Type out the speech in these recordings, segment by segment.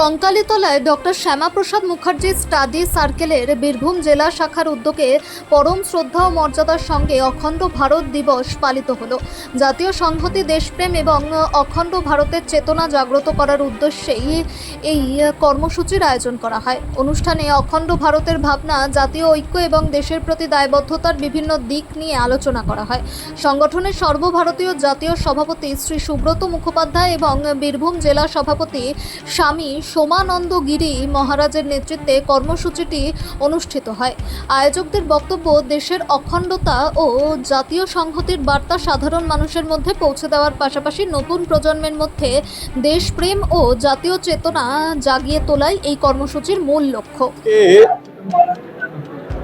কঙ্কালীতলায় doctor Shyamaprasad Mukherjee study সার্কেলের বীরভূম জেলা শাখার উদ্যোগে পরম শ্রদ্ধা ও মর্যাদার সঙ্গে অখণ্ড ভারত দিবস পালিত হলো। জাতীয় সংহতি, দেশপ্রেম এবং অখণ্ড ভারতের চেতনা জাগ্রত করার উদ্দেশ্যেই এই কর্মসূচির আয়োজন করা হয়। অনুষ্ঠানে অখণ্ড ভারতের ভাবনা, জাতীয় ঐক্য এবং দেশের প্রতি দায়বদ্ধতার বিভিন্ন দিক নিয়ে আলোচনা করা হয়। সংগঠনের সর্বভারতীয় জাতীয় সভাপতি শ্রী সুব্রত মুখোপাধ্যায় এবং বীরভূম জেলা সভাপতি স্বামী সোমানন্দ গিরি মহারাজের নেতৃত্বে কর্মসূচিটি অনুষ্ঠিত হয়। আয়োজকদের বক্তব্য, দেশের অখণ্ডতা ও জাতীয় সংহতির বার্তা সাধারণ মানুষের মধ্যে পৌঁছে দেওয়ার পাশাপাশি নতুন প্রজন্মের মধ্যে দেশপ্রেম ও জাতীয় চেতনা জাগিয়ে তোলাই এই কর্মসূচির মূল লক্ষ্য।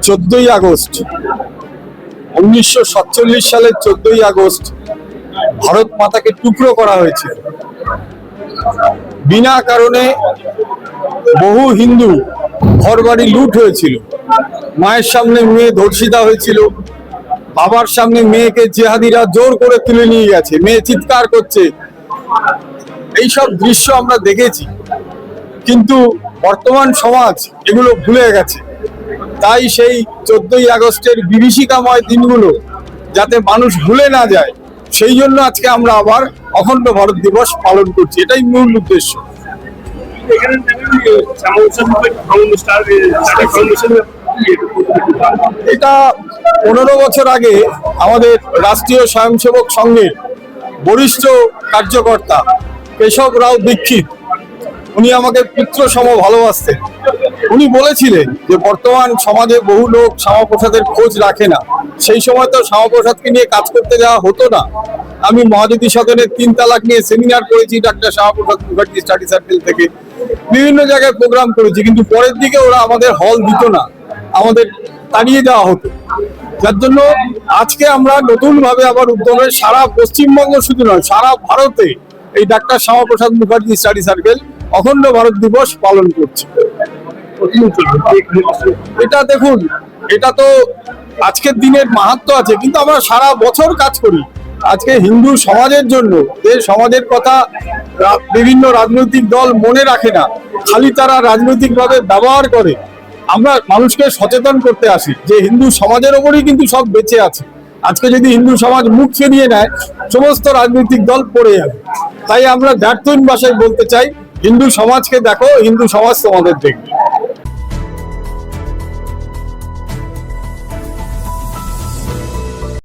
14ই আগস্ট 1947 সালের 14ই আগস্ট ভারত মাতাকে টুকরো করা হয়েছিল। বিনা কারণে বহু হিন্দু ঘরবাড়ি লুট হয়েছিল, মায়ের সামনে মেয়ে ধর্ষিতা হয়েছিল, বাবার সামনে মেয়েকে জেহাদিরা জোর করে তুলে নিয়ে গেছে, মেয়ে চিৎকার করছে। এইসব দৃশ্য আমরা দেখেছি, কিন্তু বর্তমান সমাজ এগুলো ভুলে গেছে। তাই সেই 14ই আগস্টের বিভীষিকাময় দিনগুলো যাতে মানুষ ভুলে না যায়, সেই জন্য আজকে আমরা আবার অখণ্ড ভারত দিবস পালন করছি। এটাই মূল উদ্দেশ্য। এটা 15 বছর আগে আমাদের রাষ্ট্রীয় স্বয়ংসেবক সংঘের বরিষ্ঠ কার্যকর্তা কেশব রাও দীক্ষিত, উনি আমাকে পুত্র সম ভালোবাসতেন। উনি বলেছিলেন যে বর্তমান সমাজে বহু লোক শ্যামাপ্রসাদের খোঁজ রাখে না। সেই সময় তো শ্যামাপ্রসাদকে নিয়ে কাজ করতে যাওয়া হতো না। আমি মহাজ্যোতি সদনের 3 তালাক নিয়ে সেমিনার করেছি doctor Shyamaprasad Mukherjee study circle থেকে, বিভিন্ন জায়গায় প্রোগ্রাম করেছি, কিন্তু পরের দিকে ওরা আমাদের হল দিত না, আমাদের তাড়িয়ে দেওয়া হতো। যার জন্য আজকে আমরা নতুন ভাবে আবার উদ্যোগে সারা পশ্চিমবঙ্গ শুধু নয়, সারা ভারতে এই doctor Shyamaprasad Mukherjee study circle অখণ্ড ভারত দিবস পালন করছে। এটা দেখুন, এটা তো আজকের দিনের মাহাত্ম্য আছে, কিন্তু আমরা সারা বছর কাজ করি। আজকে হিন্দু সমাজের জন্য, যে সমাজের কথা বিভিন্ন রাজনৈতিক দল মনে রাখে না, খালি তারা রাজনৈতিকভাবে ব্যবহার করে। আমরা মানুষকে সচেতন করতে আসি যে হিন্দু সমাজের ওপরই কিন্তু সব বেঁচে আছে। আজকে যদি হিন্দু সমাজ মুখ ফিরিয়ে নেয়, সমস্ত রাজনৈতিক দল পড়ে যাবে। তাই আমরা দ্ব্যর্থহীন ভাষায় বলতে চাই, হিন্দু সমাজকে দেখো, হিন্দু সমাজ তোমাদের দেখবে।